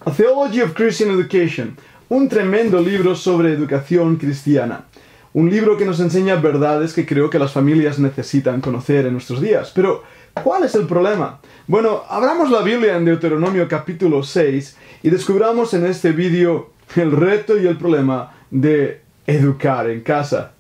A Theology of Christian Education, un tremendo libro sobre educación cristiana. Un libro que nos enseña verdades que creo que las familias necesitan conocer en nuestros días. Pero, ¿cuál es el problema? Bueno, abramos la Biblia en Deuteronomio capítulo 6 y descubramos en este vídeo el reto y el problema de educar en casa.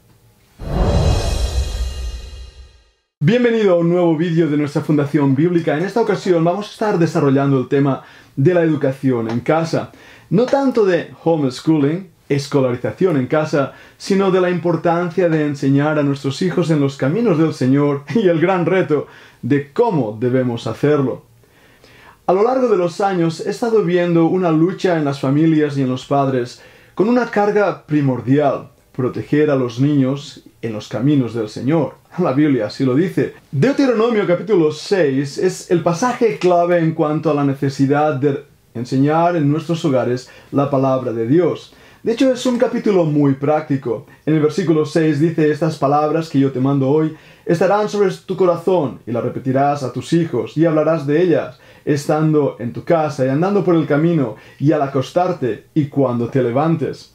Bienvenido a un nuevo vídeo de nuestra Fundación Bíblica. En esta ocasión vamos a estar desarrollando el tema de la educación en casa. No tanto de homeschooling, escolarización en casa, sino de la importancia de enseñar a nuestros hijos en los caminos del Señor y el gran reto de cómo debemos hacerlo. A lo largo de los años he estado viendo una lucha en las familias y en los padres con una carga primordial: proteger a los niños en los caminos del Señor. La Biblia así lo dice. Deuteronomio capítulo 6 es el pasaje clave en cuanto a la necesidad de enseñar en nuestros hogares la palabra de Dios. De hecho, es un capítulo muy práctico. En el versículo 6 dice: estas palabras que yo te mando hoy estarán sobre tu corazón, y las repetirás a tus hijos, y hablarás de ellas, estando en tu casa y andando por el camino, y al acostarte, y cuando te levantes.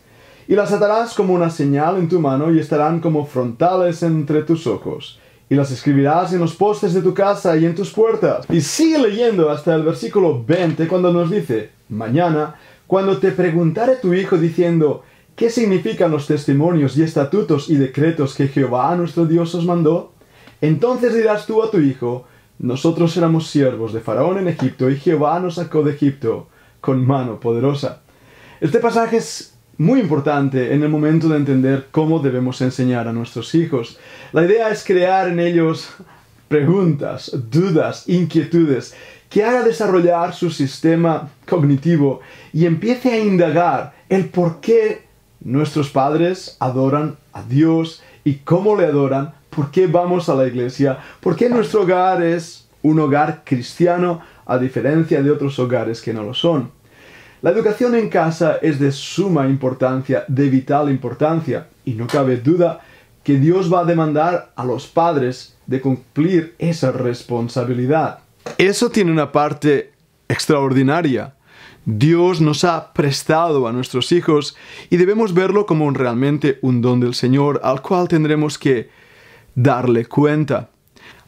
Y las atarás como una señal en tu mano, y estarán como frontales entre tus ojos. Y las escribirás en los postes de tu casa y en tus puertas. Y sigue leyendo hasta el versículo 20, cuando nos dice: mañana, cuando te preguntare tu hijo diciendo: ¿qué significan los testimonios y estatutos y decretos que Jehová nuestro Dios os mandó? Entonces dirás tú a tu hijo: nosotros éramos siervos de Faraón en Egipto, y Jehová nos sacó de Egipto con mano poderosa. Este pasaje es muy importante en el momento de entender cómo debemos enseñar a nuestros hijos. La idea es crear en ellos preguntas, dudas, inquietudes, que haga desarrollar su sistema cognitivo y empiece a indagar el por qué nuestros padres adoran a Dios y cómo le adoran, por qué vamos a la iglesia, por qué nuestro hogar es un hogar cristiano a diferencia de otros hogares que no lo son. La educación en casa es de suma importancia, de vital importancia, y no cabe duda que Dios va a demandar a los padres de cumplir esa responsabilidad. Eso tiene una parte extraordinaria. Dios nos ha prestado a nuestros hijos y debemos verlo como realmente un don del Señor al cual tendremos que darle cuenta.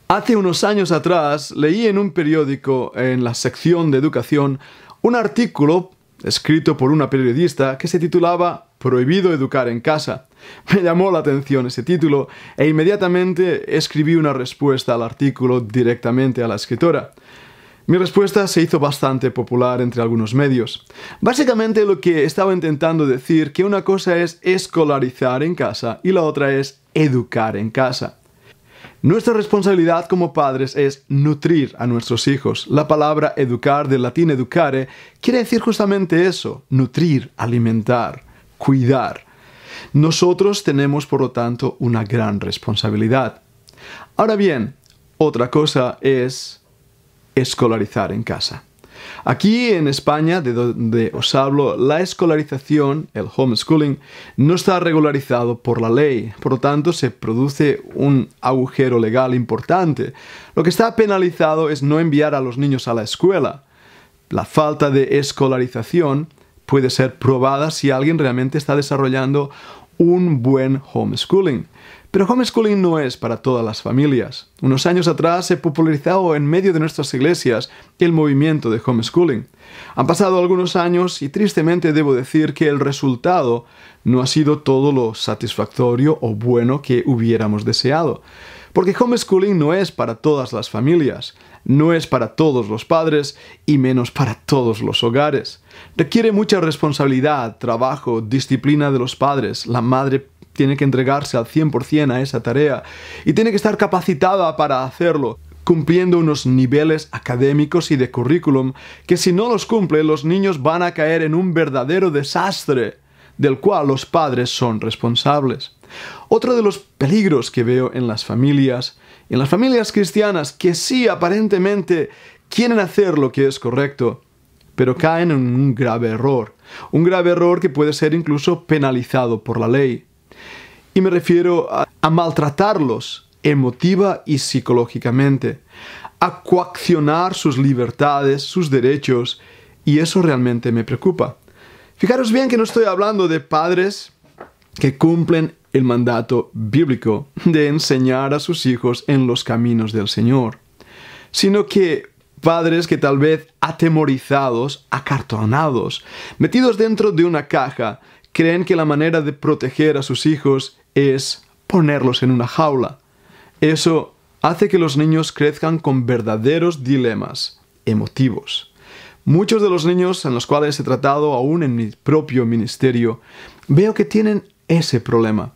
Hace unos años atrás leí en un periódico, en la sección de educación, un artículo escrito por una periodista que se titulaba «Prohibido educar en casa». Me llamó la atención ese título e inmediatamente escribí una respuesta al artículo directamente a la escritora. Mi respuesta se hizo bastante popular entre algunos medios. Básicamente lo que estaba intentando decir que una cosa es escolarizar en casa y la otra es educar en casa. Nuestra responsabilidad como padres es nutrir a nuestros hijos. La palabra educar, del latín educare, quiere decir justamente eso: nutrir, alimentar, cuidar. Nosotros tenemos, por lo tanto, una gran responsabilidad. Ahora bien, otra cosa es escolarizar en casa. Aquí en España, de donde os hablo, la escolarización, el homeschooling, no está regularizado por la ley. Por lo tanto, se produce un agujero legal importante. Lo que está penalizado es no enviar a los niños a la escuela. La falta de escolarización puede ser probada si alguien realmente está desarrollando un buen homeschooling. Pero homeschooling no es para todas las familias. Unos años atrás se popularizó en medio de nuestras iglesias el movimiento de homeschooling. Han pasado algunos años y tristemente debo decir que el resultado no ha sido todo lo satisfactorio o bueno que hubiéramos deseado. Porque homeschooling no es para todas las familias, no es para todos los padres y menos para todos los hogares. Requiere mucha responsabilidad, trabajo, disciplina de los padres. La madre tiene que entregarse al 100% a esa tarea y tiene que estar capacitada para hacerlo, cumpliendo unos niveles académicos y de currículum que, si no los cumple, los niños van a caer en un verdadero desastre del cual los padres son responsables. Otro de los peligros que veo en las familias cristianas, que sí aparentemente quieren hacer lo que es correcto, pero caen en un grave error que puede ser incluso penalizado por la ley. Y me refiero a maltratarlos emotiva y psicológicamente, a coaccionar sus libertades, sus derechos y eso realmente me preocupa. Fijaros bien que no estoy hablando de padres que cumplen el mandato bíblico de enseñar a sus hijos en los caminos del Señor, sino que padres que tal vez atemorizados, acartonados, metidos dentro de una caja, creen que la manera de proteger a sus hijos es ponerlos en una jaula. Eso hace que los niños crezcan con verdaderos dilemas emotivos. Muchos de los niños en los cuales he tratado aún en mi propio ministerio, veo que tienen ese problema.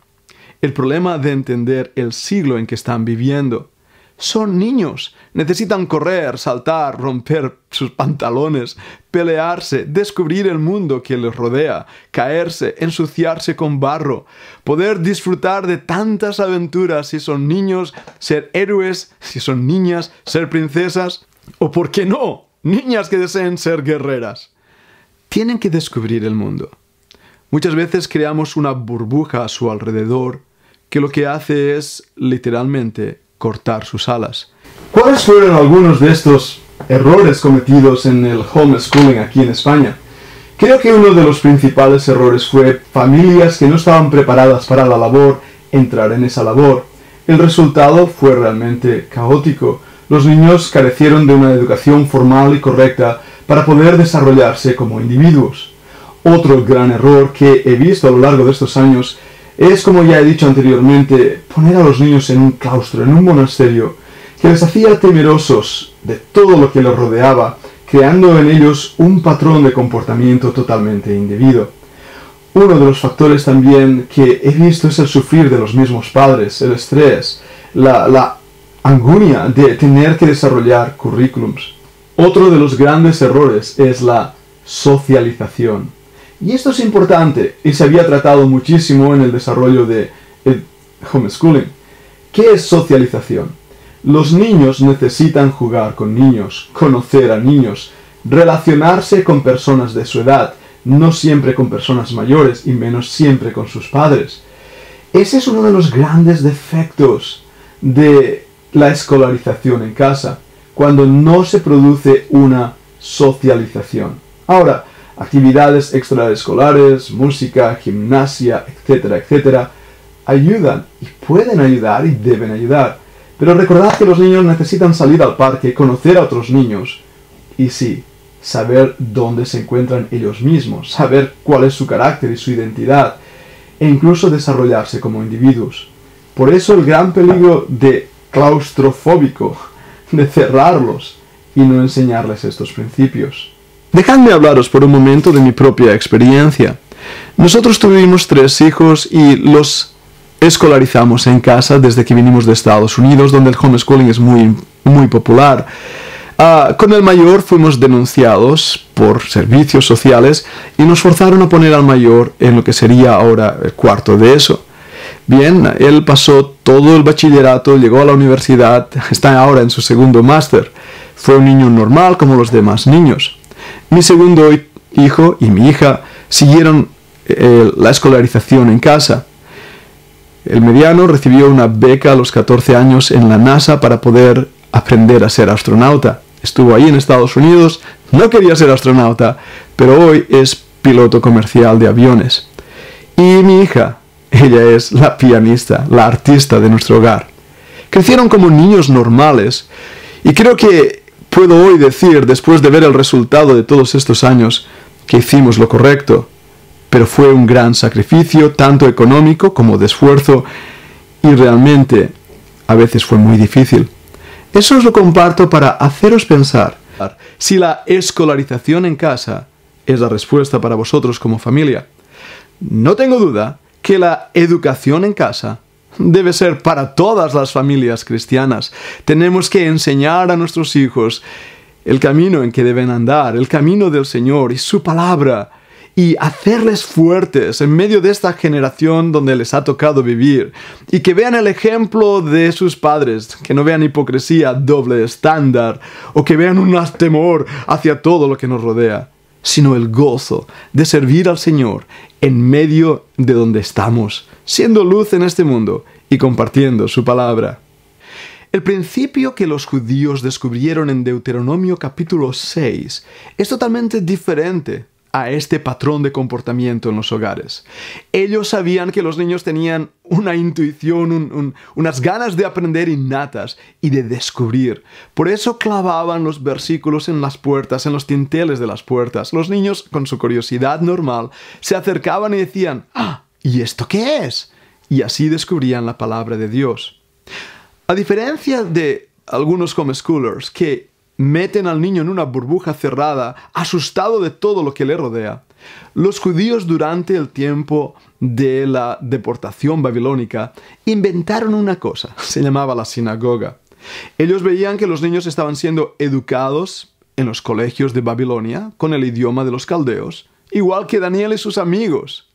El problema de entender el siglo en que están viviendo. Son niños, necesitan correr, saltar, romper sus pantalones, pelearse, descubrir el mundo que les rodea, caerse, ensuciarse con barro, poder disfrutar de tantas aventuras si son niños, ser héroes, si son niñas, ser princesas, o ¿por qué no? Niñas que deseen ser guerreras. Tienen que descubrir el mundo. Muchas veces creamos una burbuja a su alrededor que lo que hace es, literalmente, cortar sus alas. ¿Cuáles fueron algunos de estos errores cometidos en el homeschooling aquí en España? Creo que uno de los principales errores fue familias que no estaban preparadas para la labor, entrar en esa labor. El resultado fue realmente caótico. Los niños carecieron de una educación formal y correcta para poder desarrollarse como individuos. Otro gran error que he visto a lo largo de estos años es, como ya he dicho anteriormente, poner a los niños en un claustro, en un monasterio, que les hacía temerosos de todo lo que les rodeaba, creando en ellos un patrón de comportamiento totalmente indebido. Uno de los factores también que he visto es el sufrir de los mismos padres, el estrés, la angustia de tener que desarrollar currículums. Otro de los grandes errores es la socialización. Y esto es importante y se había tratado muchísimo en el desarrollo del homeschooling. ¿Qué es socialización? Los niños necesitan jugar con niños, conocer a niños, relacionarse con personas de su edad, no siempre con personas mayores y menos siempre con sus padres. Ese es uno de los grandes defectos de la escolarización en casa, cuando no se produce una socialización. Ahora, actividades extraescolares, música, gimnasia, etcétera, etcétera, ayudan y pueden ayudar y deben ayudar. Pero recordad que los niños necesitan salir al parque, conocer a otros niños y sí, saber dónde se encuentran ellos mismos, saber cuál es su carácter y su identidad e incluso desarrollarse como individuos. Por eso el gran peligro de claustrofóbico, de cerrarlos y no enseñarles estos principios. Dejadme hablaros por un momento de mi propia experiencia. Nosotros tuvimos 3 hijos y los escolarizamos en casa desde que vinimos de Estados Unidos, donde el homeschooling es muy popular. Con el mayor fuimos denunciados por servicios sociales y nos forzaron a poner al mayor en lo que sería ahora el cuarto de eso. Bien, él pasó todo el bachillerato, llegó a la universidad, está ahora en su segundo máster. Fue un niño normal como los demás niños. Mi segundo hijo y mi hija siguieron la escolarización en casa. El mediano recibió una beca a los 14 años en la NASA para poder aprender a ser astronauta. Estuvo ahí en Estados Unidos, no quería ser astronauta, pero hoy es piloto comercial de aviones. Y mi hija, ella es la pianista, la artista de nuestro hogar. Crecieron como niños normales y creo que puedo hoy decir, después de ver el resultado de todos estos años, que hicimos lo correcto, pero fue un gran sacrificio, tanto económico como de esfuerzo, y realmente a veces fue muy difícil. Eso os lo comparto para haceros pensar si la escolarización en casa es la respuesta para vosotros como familia. No tengo duda que la educación en casa debe ser para todas las familias cristianas. Tenemos que enseñar a nuestros hijos el camino en que deben andar, el camino del Señor y su palabra, y hacerles fuertes en medio de esta generación donde les ha tocado vivir, y que vean el ejemplo de sus padres, que no vean hipocresía, doble estándar, o que vean un temor hacia todo lo que nos rodea, sino el gozo de servir al Señor en medio de donde estamos, siendo luz en este mundo y compartiendo su palabra. El principio que los judíos descubrieron en Deuteronomio capítulo 6 es totalmente diferente a este patrón de comportamiento en los hogares. Ellos sabían que los niños tenían una intuición, unas ganas de aprender innatas y de descubrir. Por eso clavaban los versículos en las puertas, en los dinteles de las puertas. Los niños, con su curiosidad normal, se acercaban y decían, ¡ah! ¿Y esto qué es? Y así descubrían la palabra de Dios. A diferencia de algunos homeschoolers que meten al niño en una burbuja cerrada, asustado de todo lo que le rodea, los judíos durante el tiempo de la deportación babilónica inventaron una cosa, se llamaba la sinagoga. Ellos veían que los niños estaban siendo educados en los colegios de Babilonia con el idioma de los caldeos, igual que Daniel y sus amigos.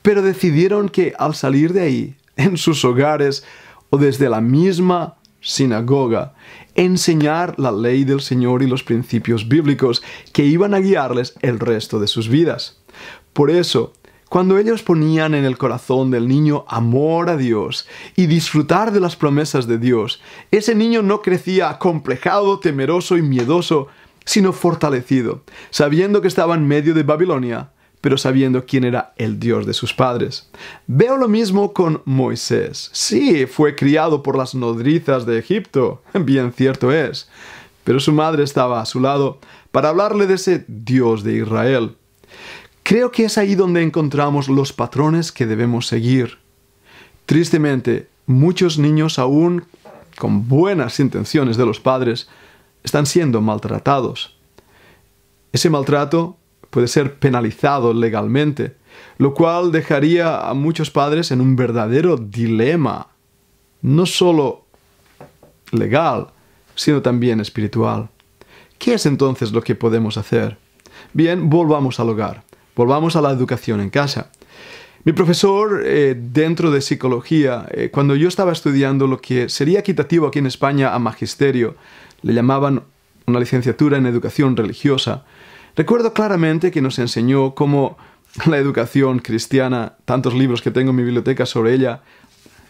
Pero decidieron que al salir de ahí, en sus hogares o desde la misma sinagoga, enseñar la ley del Señor y los principios bíblicos que iban a guiarles el resto de sus vidas. Por eso, cuando ellos ponían en el corazón del niño amor a Dios y disfrutar de las promesas de Dios, ese niño no crecía acomplejado, temeroso y miedoso, sino fortalecido, sabiendo que estaba en medio de Babilonia, pero sabiendo quién era el Dios de sus padres. Veo lo mismo con Moisés. Sí, fue criado por las nodrizas de Egipto, bien cierto es, pero su madre estaba a su lado para hablarle de ese Dios de Israel. Creo que es ahí donde encontramos los patrones que debemos seguir. Tristemente, muchos niños, aún con buenas intenciones de los padres, están siendo maltratados. Ese maltrato puede ser penalizado legalmente, lo cual dejaría a muchos padres en un verdadero dilema, no solo legal, sino también espiritual. ¿Qué es entonces lo que podemos hacer? Bien, volvamos al hogar, volvamos a la educación en casa. Mi profesor dentro de psicología, cuando yo estaba estudiando lo que sería equitativo aquí en España a magisterio, le llamaban una licenciatura en educación religiosa. Recuerdo claramente que nos enseñó cómo la educación cristiana, tantos libros que tengo en mi biblioteca sobre ella,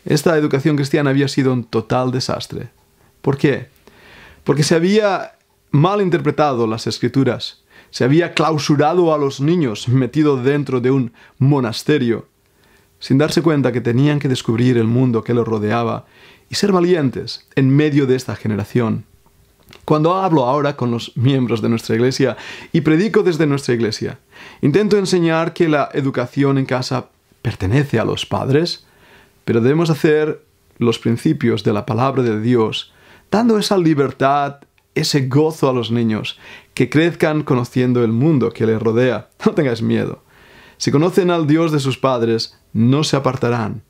esta educación cristiana había sido un total desastre. ¿Por qué? Porque se había mal interpretado las escrituras, se había clausurado a los niños metido dentro de un monasterio, sin darse cuenta que tenían que descubrir el mundo que los rodeaba y ser valientes en medio de esta generación. Cuando hablo ahora con los miembros de nuestra iglesia y predico desde nuestra iglesia, intento enseñar que la educación en casa pertenece a los padres, pero debemos hacer los principios de la palabra de Dios, dando esa libertad, ese gozo a los niños, que crezcan conociendo el mundo que les rodea. No tengáis miedo. Si conocen al Dios de sus padres, no se apartarán.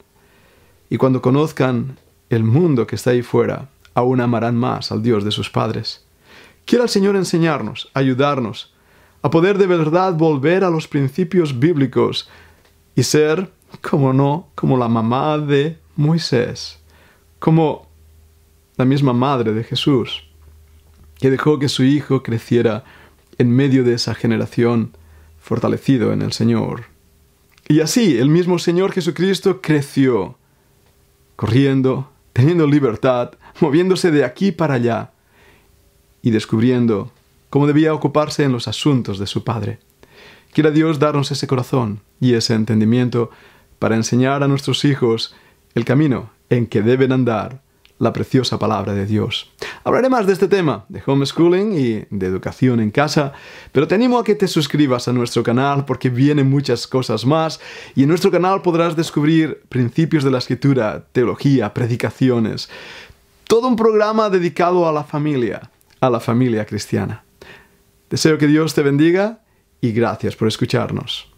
Y cuando conozcan el mundo que está ahí fuera, aún amarán más al Dios de sus padres. Quiera el Señor enseñarnos, ayudarnos, a poder de verdad volver a los principios bíblicos y ser, como no, como la mamá de Moisés, como la misma madre de Jesús, que dejó que su hijo creciera en medio de esa generación fortalecido en el Señor. Y así, el mismo Señor Jesucristo creció, corriendo, teniendo libertad, moviéndose de aquí para allá y descubriendo cómo debía ocuparse en los asuntos de su Padre. Quiera Dios darnos ese corazón y ese entendimiento para enseñar a nuestros hijos el camino en que deben andar, la preciosa palabra de Dios. Hablaré más de este tema, de homeschooling y de educación en casa, pero te animo a que te suscribas a nuestro canal porque vienen muchas cosas más y en nuestro canal podrás descubrir principios de la Escritura, teología, predicaciones, todo un programa dedicado a la familia cristiana. Deseo que Dios te bendiga y gracias por escucharnos.